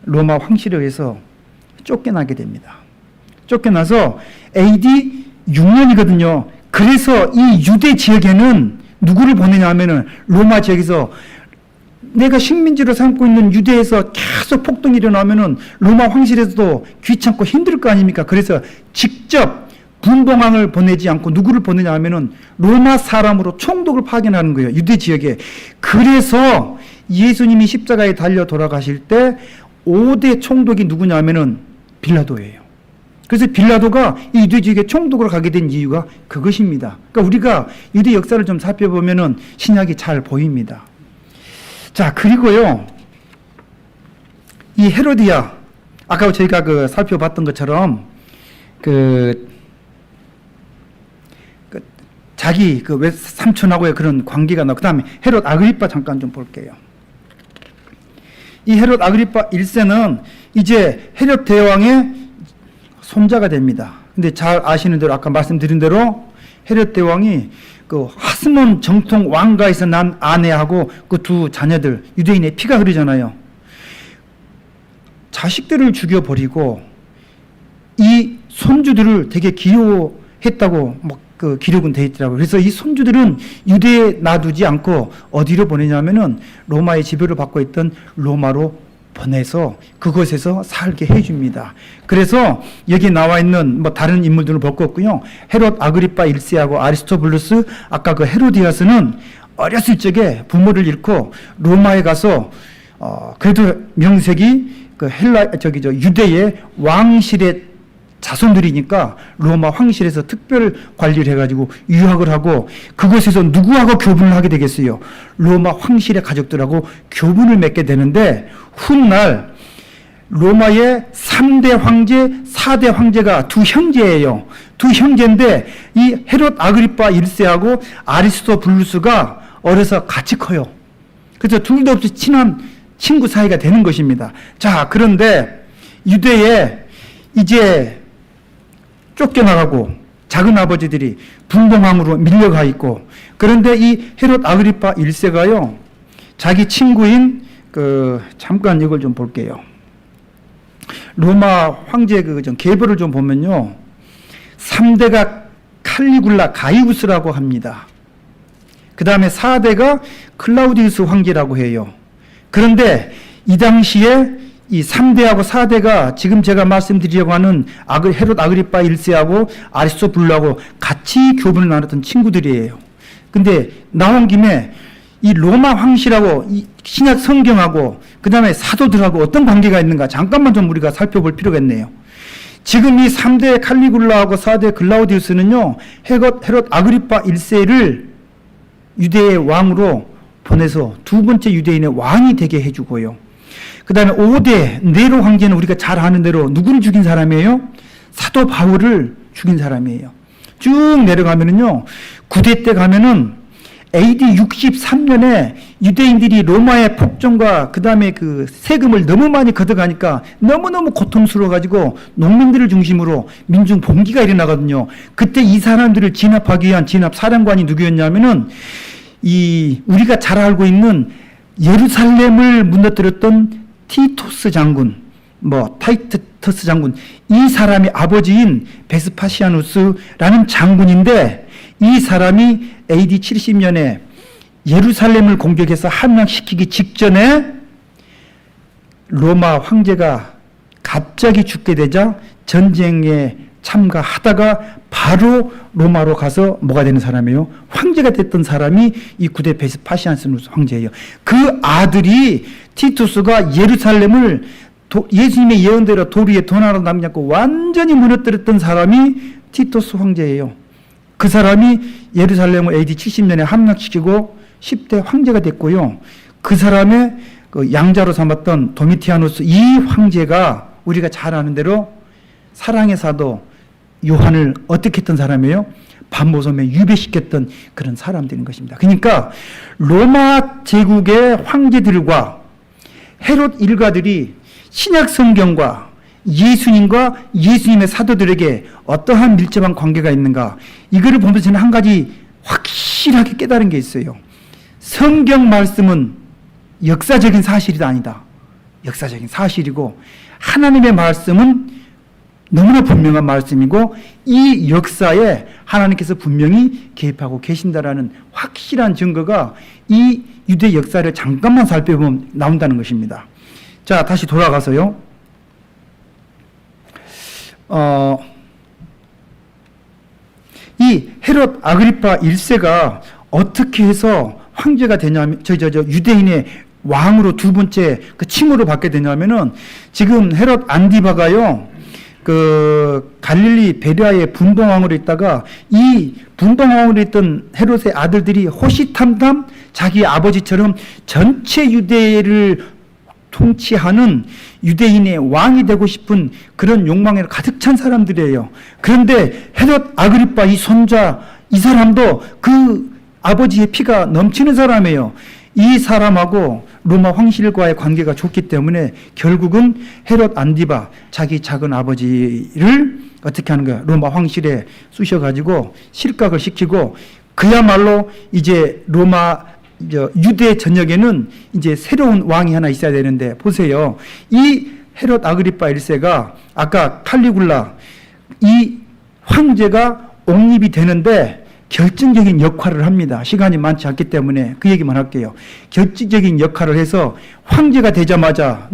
로마 황실에 의해서 쫓겨나게 됩니다. 쫓겨나서 AD 6년이거든요. 그래서 이 유대 지역에는 누구를 보내냐 하면은 로마 지역에서 내가 식민지로 삼고 있는 유대에서 계속 폭동이 일어나면은 로마 황실에서도 귀찮고 힘들 거 아닙니까? 그래서 직접 분봉왕을 보내지 않고 누구를 보내냐 하면은 로마 사람으로 총독을 파견하는 거예요. 유대 지역에. 그래서 예수님이 십자가에 달려 돌아가실 때 5대 총독이 누구냐 하면은 빌라도예요. 그래서 빌라도가 이 유대 지역에 총독으로 가게 된 이유가 그것입니다. 그러니까 우리가 유대 역사를 좀 살펴보면은 신약이 잘 보입니다. 자, 그리고요, 이 헤로디아, 아까 저희가 살펴봤던 것처럼, 자기 삼촌하고의 그런 관계가 나고, 그 다음에 헤롯 아그리빠 잠깐 좀 볼게요. 이 헤롯 아그리빠 1세는 이제 헤롯 대왕의 손자가 됩니다. 근데 잘 아시는 대로, 아까 말씀드린 대로 헤롯 대왕이 그 하스몬 정통 왕가에서 난 아내하고 그 두 자녀들, 유대인의 피가 흐르잖아요. 자식들을 죽여버리고 이 손주들을 되게 기여했다고 그 기록은 되어 있더라고요. 그래서 이 손주들은 유대에 놔두지 않고 어디로 보내냐면은 로마의 지배를 받고 있던 로마로 보내서 그곳에서 살게 해줍니다. 그래서 여기 나와 있는 다른 인물들을 볼 거 없고요. 헤롯 아그리빠 1세하고 아리스토블루스, 아까 그 헤로디아스는 어렸을 적에 부모를 잃고 로마에 가서 그래도 명색이 유대의 왕실의 자손들이니까 로마 황실에서 특별 관리를 해가지고 유학을 하고 그곳에서 누구하고 교분을 하게 되겠어요? 로마 황실의 가족들하고 교분을 맺게 되는데 훗날 로마의 3대 황제, 4대 황제가 두 형제예요. 두 형제인데 이 헤롯 아그리빠 1세하고 아리스토블루스가 어려서 같이 커요. 그래서 둘도 없이 친한 친구 사이가 되는 것입니다. 자, 그런데 유대에 이제 쫓겨나가고 작은 아버지들이 분봉왕으로 밀려가 있고, 그런데 이 헤롯 아그리빠 1세가요, 자기 친구인 잠깐 이걸 좀 볼게요. 로마 황제 계보를 좀 보면요, 3대가 칼리굴라 가이우스라고 합니다. 그 다음에 4대가 클라우디우스 황제라고 해요. 그런데 이 당시에 이 3대하고 4대가 지금 제가 말씀드리려고 하는 헤롯 아그리파 1세하고 아리스토블루하고 같이 교분을 나눴던 친구들이에요. 근데 나온 김에 이 로마 황실하고 이 신약 성경하고 그 다음에 사도들하고 어떤 관계가 있는가 잠깐만 좀 우리가 살펴볼 필요가 있네요. 지금 이 3대 칼리굴라하고 4대 글라우디우스는요, 헤롯 아그리파 1세를 유대의 왕으로 보내서 두 번째 유대인의 왕이 되게 해주고요. 그 다음에 5대 네로 황제는 우리가 잘 아는 대로 누구를 죽인 사람이에요? 사도 바울을 죽인 사람이에요. 쭉 내려가면은요, 9대 때 가면은 AD 63년에 유대인들이 로마의 폭정과 그 다음에 그 세금을 너무 많이 걷어가니까 너무너무 고통스러워가지고 농민들을 중심으로 민중 봉기가 일어나거든요. 그때 이 사람들을 진압하기 위한 진압 사령관이 누구였냐면은 이 우리가 잘 알고 있는 예루살렘을 무너뜨렸던 티토스 장군, 타이트스 장군, 이 사람이 아버지인 베스파시아누스라는 장군인데 이 사람이 AD 70년에 예루살렘을 공격해서 함락시키기 직전에 로마 황제가 갑자기 죽게 되자 전쟁에 참가하다가 바로 로마로 가서 뭐가 되는 사람이에요? 황제가 됐던 사람이 이 9대 베스파시아누스 황제예요. 그 아들이 티투스가 예루살렘을 예수님의 예언대로 돌 위에 돈 하나 남지 않고 완전히 무너뜨렸던 사람이 티투스 황제예요. 그 사람이 예루살렘을 AD 70년에 함락시키고 10대 황제가 됐고요. 그 사람의 그 양자로 삼았던 도미티아누스 이 황제가 우리가 잘 아는 대로 사랑의 사도 요한을 어떻게 했던 사람이에요? 반모섬에 유배시켰던 그런 사람들인 것입니다. 그러니까 로마 제국의 황제들과 헤롯 일가들이 신약 성경과 예수님과 예수님의 사도들에게 어떠한 밀접한 관계가 있는가, 이거를 보면서 저는 한 가지 확실하게 깨달은 게 있어요. 성경 말씀은 역사적인 사실이 아니다. 역사적인 사실이고 하나님의 말씀은 너무나 분명한 말씀이고 이 역사에 하나님께서 분명히 개입하고 계신다라는 확실한 증거가 이 유대 역사를 잠깐만 살펴보면 나온다는 것입니다. 자, 다시 돌아가서요. 이 헤롯 아그리파 1세가 어떻게 해서 황제가 되냐면, 유대인의 왕으로 두 번째 그 칭호를 받게 되냐면은 지금 헤롯 안디바가요, 그 갈릴리 베레아의 분봉왕으로 있다가 이 분봉왕으로 있던 헤롯의 아들들이 호시탐탐 자기 아버지처럼 전체 유대를 통치하는 유대인의 왕이 되고 싶은 그런 욕망에 가득 찬 사람들이에요. 그런데 헤롯 아그리파 이 손자, 이 사람도 그 아버지의 피가 넘치는 사람이에요. 이 사람하고 로마 황실과의 관계가 좋기 때문에 결국은 헤롯 안디바, 자기 작은 아버지를 어떻게 하는 거야? 로마 황실에 쑤셔가지고 실각을 시키고 그야말로 이제 유대 전역에는 이제 새로운 왕이 하나 있어야 되는데, 보세요. 이 헤롯 아그리파 1세가 아까 칼리굴라 이 황제가 옹립이 되는데 결정적인 역할을 합니다. 시간이 많지 않기 때문에 그 얘기만 할게요. 결정적인 역할을 해서 황제가 되자마자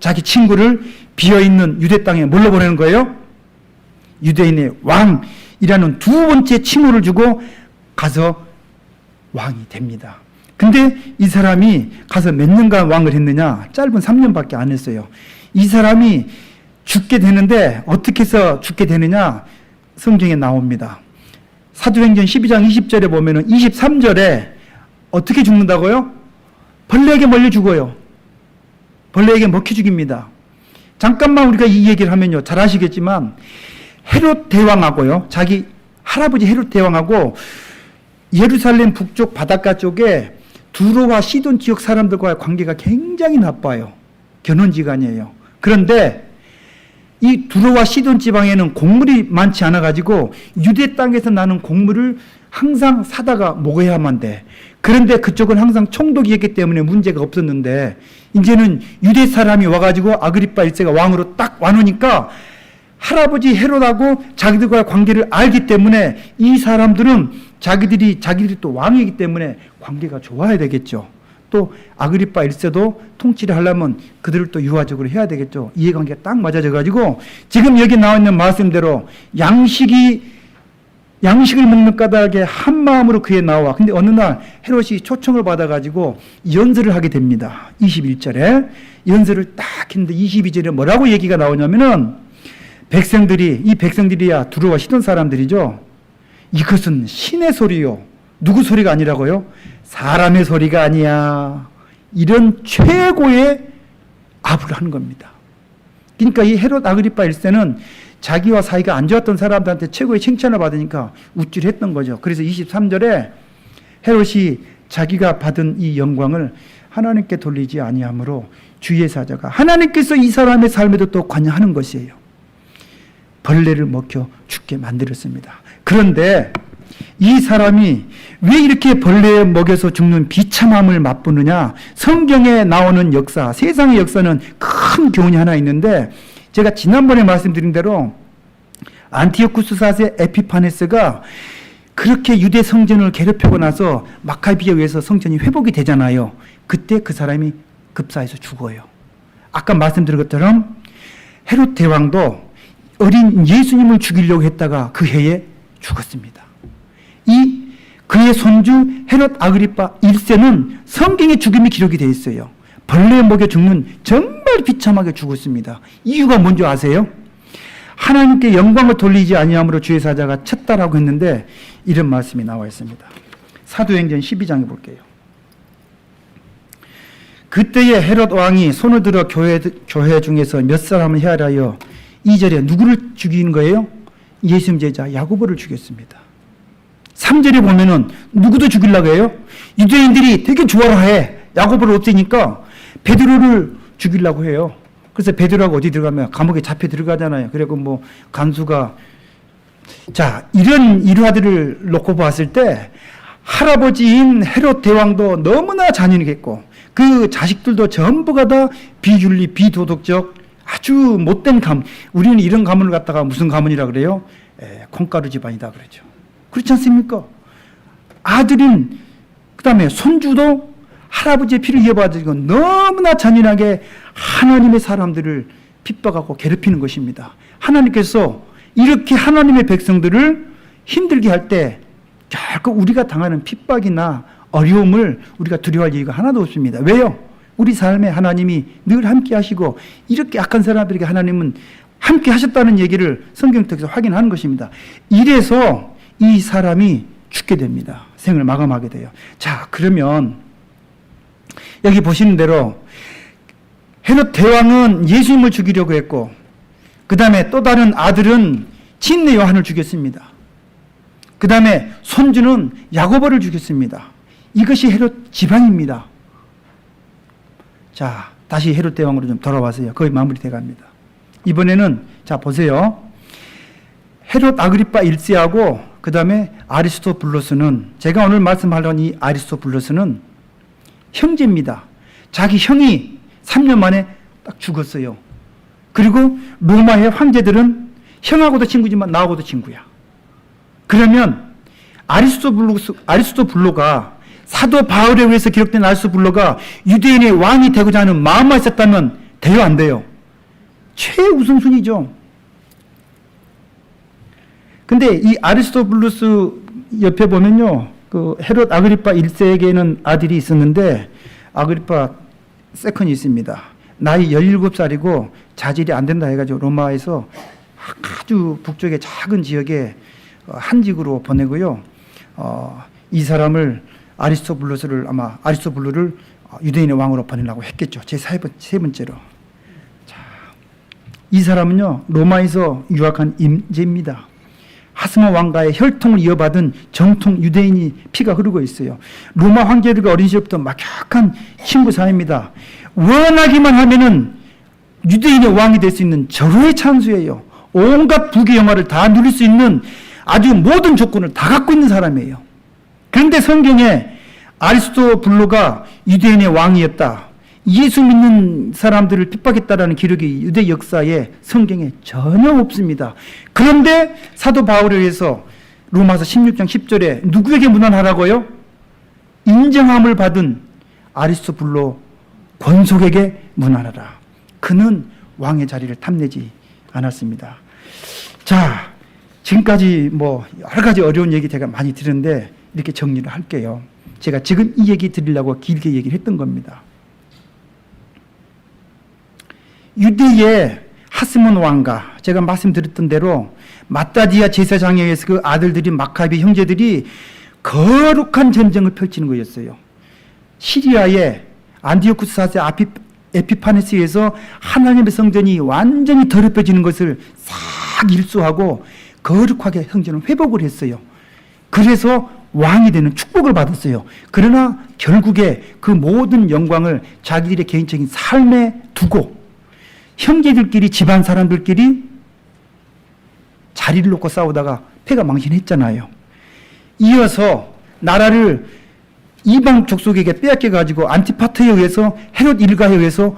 자기 친구를 비어있는 유대 땅에 뭘로 보내는 거예요? 유대인의 왕이라는 두 번째 칭호를 주고 가서 왕이 됩니다. 근데 이 사람이 가서 몇 년간 왕을 했느냐? 짧은 3년밖에 안 했어요. 이 사람이 죽게 되는데 어떻게 해서 죽게 되느냐? 성경에 나옵니다. 사도행전 12장 20절에 보면은 23절에 어떻게 죽는다고요? 벌레에게 몰려 죽어요. 벌레에게 먹혀 죽입니다. 잠깐만 우리가 이 얘기를 하면요, 잘 아시겠지만 헤롯 대왕하고요, 자기 할아버지 헤롯 대왕하고 예루살렘 북쪽 바닷가 쪽에 두로와 시돈 지역 사람들과의 관계가 굉장히 나빠요. 견혼지간이에요. 그런데 이 두로와 시돈 지방에는 곡물이 많지 않아 가지고 유대 땅에서 나는 곡물을 항상 사다가 먹어야만 돼. 그런데 그쪽은 항상 총독이었기 때문에 문제가 없었는데 이제는 유대 사람이 와가지고 아그리파 1세가 왕으로 딱 와놓으니까 할아버지 헤롯하고 자기들과의 관계를 알기 때문에 이 사람들은 자기들이 또 왕이기 때문에 관계가 좋아야 되겠죠. 또 아그리파 1세도 통치를 하려면 그들을 또 유화적으로 해야 되겠죠. 이해관계가 딱 맞아져 가지고 지금 여기 나와 있는 말씀대로 양식을 먹는 까닭에 한 마음으로 그에 나와. 근데 어느 날 헤롯이 초청을 받아 가지고 연설을 하게 됩니다. 21절에 연설을 딱 했는데 22절에 뭐라고 얘기가 나오냐면은 이 백성들이야 두루와 시돈 사람들이죠. 이것은 신의 소리요. 누구 소리가 아니라고요? 사람의 소리가 아니야. 이런 최고의 압을 하는 겁니다. 그러니까 이 헤롯 아그리파 1세는 자기와 사이가 안 좋았던 사람들한테 최고의 칭찬을 받으니까 우쭐했던 거죠. 그래서 23절에 헤롯이 자기가 받은 이 영광을 하나님께 돌리지 아니하므로 주의 사자가 하나님께서 이 사람의 삶에도 또 관여하는 것이에요. 벌레를 먹여 죽게 만들었습니다. 그런데 이 사람이 왜 이렇게 벌레에 먹여서 죽는 비참함을 맛보느냐? 성경에 나오는 역사, 세상의 역사는 큰 교훈이 하나 있는데 제가 지난번에 말씀드린 대로 안티오쿠스 4세 에피파네스가 그렇게 유대 성전을 괴롭히고 나서 마카비에 의해서 성전이 회복이 되잖아요. 그때 그 사람이 급사해서 죽어요. 아까 말씀드린 것처럼 헤롯 대왕도 어린 예수님을 죽이려고 했다가 그 해에 죽었습니다. 그의 손주 헤롯 아그리파 1세는 성경에 죽음이 기록이 되어 있어요. 벌레에 먹여 죽는 정말 비참하게 죽었습니다. 이유가 뭔지 아세요? 하나님께 영광을 돌리지 아니함으로 주의 사자가 쳤다라고 했는데 이런 말씀이 나와 있습니다. 사도행전 12장에 볼게요. 그때에 헤롯 왕이 손을 들어 교회 중에서 몇 사람을 해하여 2절에 누구를 죽이는 거예요? 예수님 제자 야고보를 죽였습니다. 3절에 보면은 누구도 죽이려고 해요? 유대인들이 되게 좋아해. 야고보를 없애니까 베드로를 죽이려고 해요. 그래서 베드로가 어디 들어가면 감옥에 잡혀 들어가잖아요. 그리고 뭐 간수가 이런 일화들을 놓고 봤을 때 할아버지인 헤롯 대왕도 너무나 잔인했고 그 자식들도 전부가 다 비윤리, 비도덕적 아주 못된 가문. 우리는 이런 가문을 갖다가 무슨 가문이라 그래요? 콩가루 집안이다 그러죠. 그렇지 않습니까? 아들인 그다음에 손주도 할아버지의 피를 이어받으고 너무나 잔인하게 하나님의 사람들을 핍박하고 괴롭히는 것입니다. 하나님께서 이렇게 하나님의 백성들을 힘들게 할 때 결코 우리가 당하는 핍박이나 어려움을 우리가 두려워할 이유가 하나도 없습니다. 왜요? 우리 삶에 하나님이 늘 함께 하시고 이렇게 악한 사람들에게 하나님은 함께 하셨다는 얘기를 성경 통해서 확인하는 것입니다. 이래서 이 사람이 죽게 됩니다. 생을 마감하게 돼요. 그러면 여기 보시는 대로 헤롯 대왕은 예수님을 죽이려고 했고 그 다음에 또 다른 아들은 침례 요한을 죽였습니다. 그 다음에 손주는 야고보를 죽였습니다. 이것이 헤롯 집안입니다. 다시 헤롯 대왕으로 좀 돌아와서요. 거의 마무리돼 갑니다. 이번에는 보세요. 헤롯 아그리파 1세하고 그 다음에 아리스토블루스는 제가 오늘 말씀하려는 이 아리스토블루스는 형제입니다. 자기 형이 3년 만에 딱 죽었어요. 그리고 로마의 황제들은 형하고도 친구지만 나하고도 친구야. 그러면 아리스토블루가 사도 바울에 의해서 기록된 아리스토블루가 유대인의 왕이 되고자 하는 마음만 있었다면 돼요, 안 돼요? 최우선순위죠. 근데 이 아리스토블루스 옆에 보면요, 그 헤롯 아그리파 1세에게는 아들이 있었는데 아그리파 세컨이 있습니다. 나이 17살이고 자질이 안 된다 해가지고 로마에서 아주 북쪽의 작은 지역에 한직으로 보내고요. 이 사람을 아리스토블루를 유대인의 왕으로 보내려고 했겠죠. 세 번째로. 이 사람은요, 로마에서 유학한 임제입니다. 하스모 왕가의 혈통을 이어받은 정통 유대인이 피가 흐르고 있어요. 로마 황제들과 어린 시절부터 막역한 친구 사이입니다. 원하기만 하면은 유대인의 왕이 될 수 있는 절호의 찬수예요. 온갖 부귀 영화를 다 누릴 수 있는 아주 모든 조건을 다 갖고 있는 사람이에요. 그런데 성경에 아리스토블루가 유대인의 왕이었다, 예수 믿는 사람들을 핍박했다라는 기록이 유대 역사에 성경에 전혀 없습니다. 그런데 사도 바울에 의해서 로마서 16장 10절에 누구에게 문안하라고요? 인정함을 받은 아리스토블로 권속에게 문안하라. 그는 왕의 자리를 탐내지 않았습니다. 자, 지금까지 뭐 여러 가지 어려운 얘기 제가 많이 들었는데 이렇게 정리를 할게요. 제가 지금 이 얘기 드리려고 길게 얘기를 했던 겁니다. 유대의 하스몬 왕가, 제가 말씀드렸던 대로 마따디아 제사장에 의해서 그 아들들이 마카비 형제들이 거룩한 전쟁을 펼치는 거였어요. 시리아의 안디오쿠스 4세 에피파네스에 의해서 하나님의 성전이 완전히 더럽혀지는 것을 싹 일수하고 거룩하게 성전을 회복을 했어요. 그래서 왕이 되는 축복을 받았어요. 그러나 결국에 그 모든 영광을 자기들의 개인적인 삶에 두고 형제들끼리, 집안 사람들끼리 자리를 놓고 싸우다가 패가 망신했잖아요. 이어서 나라를 이방 족속에게 빼앗겨가지고 안티파트에 의해서 헤롯 일가에 의해서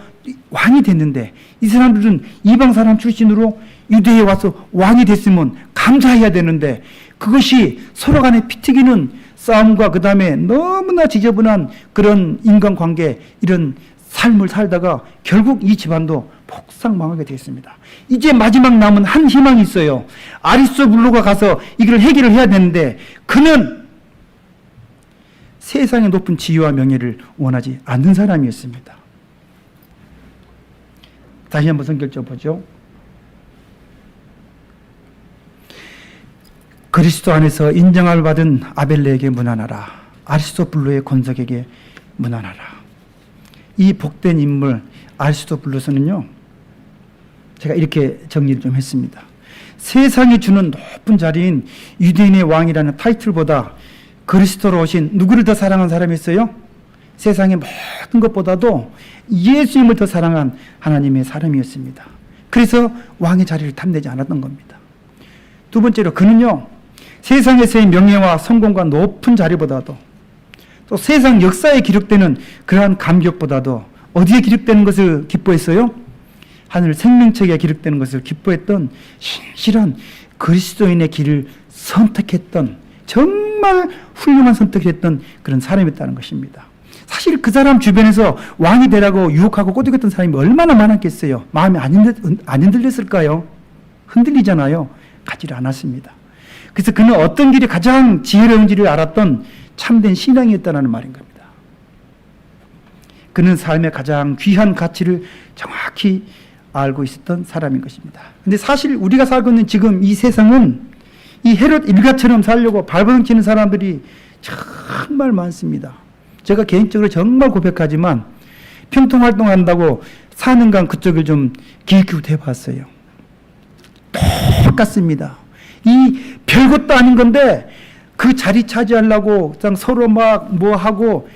왕이 됐는데, 이 사람들은 이방 사람 출신으로 유대에 와서 왕이 됐으면 감사해야 되는데, 그것이 서로 간에 피튀기는 싸움과 그 다음에 너무나 지저분한 그런 인간관계, 이런 삶을 살다가 결국 이 집안도 폭삭 망하게 되었습니다. 이제 마지막 남은 한 희망이 있어요. 아리스토블로가 가서 이걸 해결을 해야 되는데, 그는 세상의 높은 지위와 명예를 원하지 않는 사람이었습니다. 다시 한번 성경 보죠. 그리스도 안에서 인정을 받은 아벨레에게 문안하라. 아리스토블로의 권석에게 문안하라. 이 복된 인물 아리스토블로스는요, 제가 이렇게 정리를 좀 했습니다. 세상이 주는 높은 자리인 유대인의 왕이라는 타이틀보다 그리스도로 오신 누구를 더 사랑한 사람이었어요? 세상의 모든 것보다도 예수님을 더 사랑한 하나님의 사람이었습니다. 그래서 왕의 자리를 탐내지 않았던 겁니다. 두 번째로 그는요, 세상에서의 명예와 성공과 높은 자리보다도 또 세상 역사에 기록되는 그러한 감격보다도 어디에 기록되는 것을 기뻐했어요? 하늘 생명책에 기록되는 것을 기뻐했던 신실한 그리스도인의 길을 선택했던, 정말 훌륭한 선택을 했던 그런 사람이었다는 것입니다. 사실 그 사람 주변에서 왕이 되라고 유혹하고 꼬드겼던 사람이 얼마나 많았겠어요. 마음이 안 흔들렸을까요? 흔들리잖아요. 가지를 않았습니다. 그래서 그는 어떤 길이 가장 지혜로운지를 알았던 참된 신앙이었다는 말인 겁니다. 그는 삶의 가장 귀한 가치를 정확히 알고 있었던 사람인 것입니다. 근데 사실 우리가 살고 있는 지금 이 세상은 이 헤롯 일가처럼 살려고 발버둥치는 사람들이 정말 많습니다. 제가 개인적으로 정말 고백하지만 평통활동한다고 사는간 그쪽을 좀 기웃기웃 해봤어요. 똑같습니다. 이 별것도 아닌 건데 그 자리 차지하려고 서로 막 뭐하고,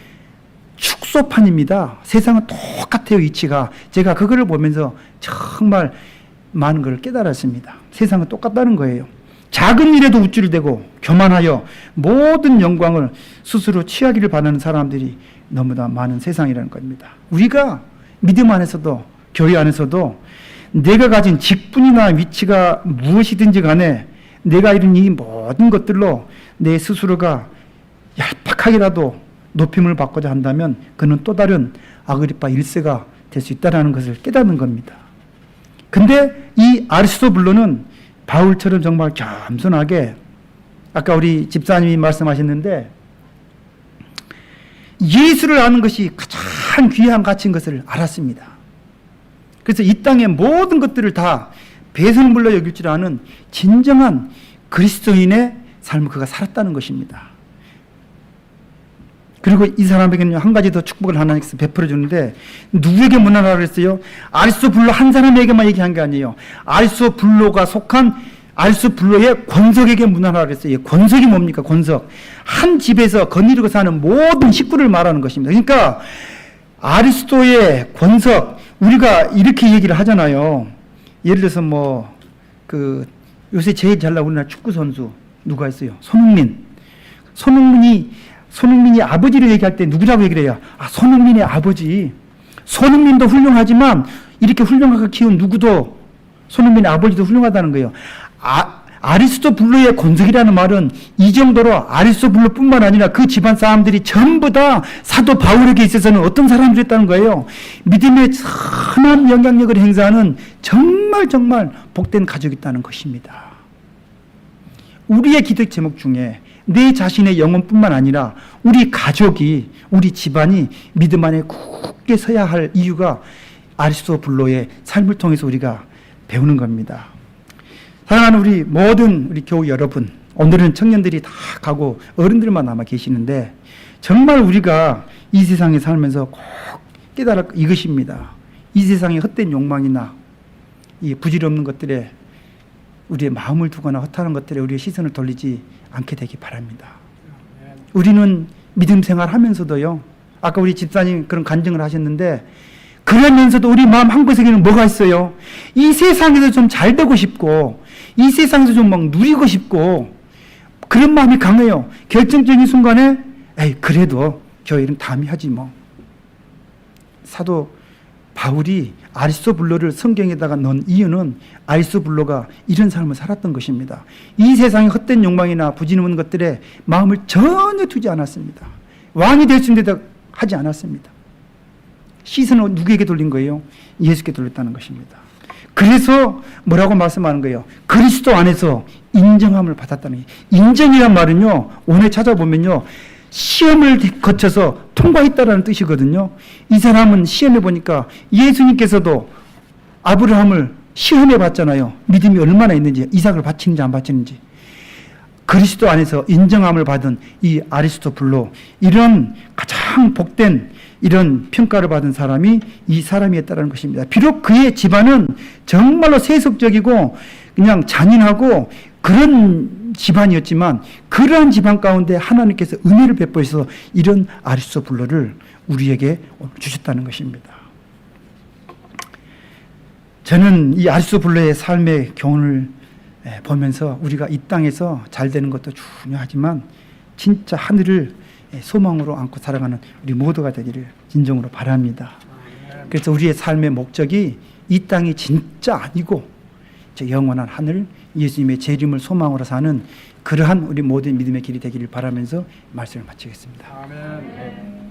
축소판입니다. 세상은 똑같아요, 이치가. 제가 그거를 보면서 정말 많은 걸 깨달았습니다. 세상은 똑같다는 거예요. 작은 일에도 우쭐 대고 교만하여 모든 영광을 스스로 취하기를 바라는 사람들이 너무나 많은 세상이라는 겁니다. 우리가 믿음 안에서도 교회 안에서도 내가 가진 직분이나 위치가 무엇이든지 간에 내가 이룬 이 모든 것들로 내 스스로가 얄팍하게라도 높임을 받고자 한다면 그는 또 다른 아그리파 1세가 될 수 있다는 것을 깨닫는 겁니다. 근데 이 아리스토블로는 바울처럼 정말 겸손하게, 아까 우리 집사님이 말씀하셨는데, 예수를 아는 것이 가장 귀한 가치인 것을 알았습니다. 그래서 이 땅의 모든 것들을 다 배설물로 여길 줄 아는 진정한 그리스도인의 삶을 그가 살았다는 것입니다. 그리고 이 사람에게는 한 가지 더 축복을 하나님께서 베풀어 주는데, 누구에게 문안하라 그랬어요? 아리스토블로 한 사람에게만 얘기한 게 아니에요. 아리스토블로가 속한 아리스토블로의 권석에게 문안하라 그랬어요. 권석이 뭡니까? 권석. 한 집에서 거느리고 사는 모든 식구를 말하는 것입니다. 그러니까 아리스토의 권석, 우리가 이렇게 얘기를 하잖아요. 예를 들어서 요새 제일 잘 나오는 우리나라 축구 선수 누가 있어요? 손흥민이 아버지를 얘기할 때 누구라고 얘기를 해요? 손흥민의 아버지. 손흥민도 훌륭하지만 이렇게 훌륭하게 키운 누구도, 손흥민의 아버지도 훌륭하다는 거예요. 아리스토블루의 권속이라는 말은 이 정도로 아리스토블루뿐만 아니라 그 집안 사람들이 전부 다 사도 바울에게 있어서는 어떤 사람들이었다는 거예요. 믿음의 선한 영향력을 행사하는 정말 복된 가족이 있다는 것입니다. 우리의 기도 제목 중에 내 자신의 영혼뿐만 아니라 우리 가족이, 우리 집안이 믿음 안에 굳게 서야 할 이유가 아리스토블루의 삶을 통해서 우리가 배우는 겁니다. 사랑하는 우리 모든 우리 교우 여러분, 오늘은 청년들이 다 가고 어른들만 남아 계시는데 정말 우리가 이 세상에 살면서 꼭 깨달을 이것입니다. 이 세상의 헛된 욕망이나 이 부질없는 것들에 우리의 마음을 두거나 허탄한 것들에 우리의 시선을 돌리지 않게 되기 바랍니다. 우리는 믿음 생활하면서도요, 아까 우리 집사님 그런 간증을 하셨는데 그러면서도 우리 마음 한구석에는 뭐가 있어요? 이 세상에서 좀 잘 되고 싶고 이 세상에서 좀 막 누리고 싶고 그런 마음이 강해요. 결정적인 순간에 에이 그래도 교회는 담이 하지 뭐. 사도 바울이 아리스토블루를 성경에다가 넣은 이유는 아리스토블루가 이런 삶을 살았던 것입니다. 이 세상의 헛된 욕망이나 부질없는 것들에 마음을 전혀 두지 않았습니다. 왕이 될 수 있는 데다 하지 않았습니다. 시선을 누구에게 돌린 거예요? 예수께 돌렸다는 것입니다. 그래서 뭐라고 말씀하는 거예요? 그리스도 안에서 인정함을 받았다는 거예요. 인정이란 말은요, 오늘 찾아보면요, 시험을 거쳐서 통과했다라는 뜻이거든요. 이 사람은 시험해 보니까 예수님께서도 아브라함을 시험해 봤잖아요. 믿음이 얼마나 있는지, 이삭을 바치는지 안 바치는지. 그리스도 안에서 인정함을 받은 이 아리스토블루, 이런 가장 복된 이런 평가를 받은 사람이 이 사람이었다는 것입니다. 비록 그의 집안은 정말로 세속적이고 그냥 잔인하고 그런 집안이었지만 그러한 집안 가운데 하나님께서 은혜를 베푸셔서 이런 아리스토블루를 우리에게 주셨다는 것입니다. 저는 이 아리스토블루의 삶의 교훈을 보면서 우리가 이 땅에서 잘 되는 것도 중요하지만 진짜 하늘을 소망으로 안고 살아가는 우리 모두가 되기를 진정으로 바랍니다. 그래서 우리의 삶의 목적이 이 땅이 진짜 아니고 영원한 하늘, 예수님의 재림을 소망으로 사는 그러한 우리 모든 믿음의 길이 되기를 바라면서 말씀을 마치겠습니다. 아멘.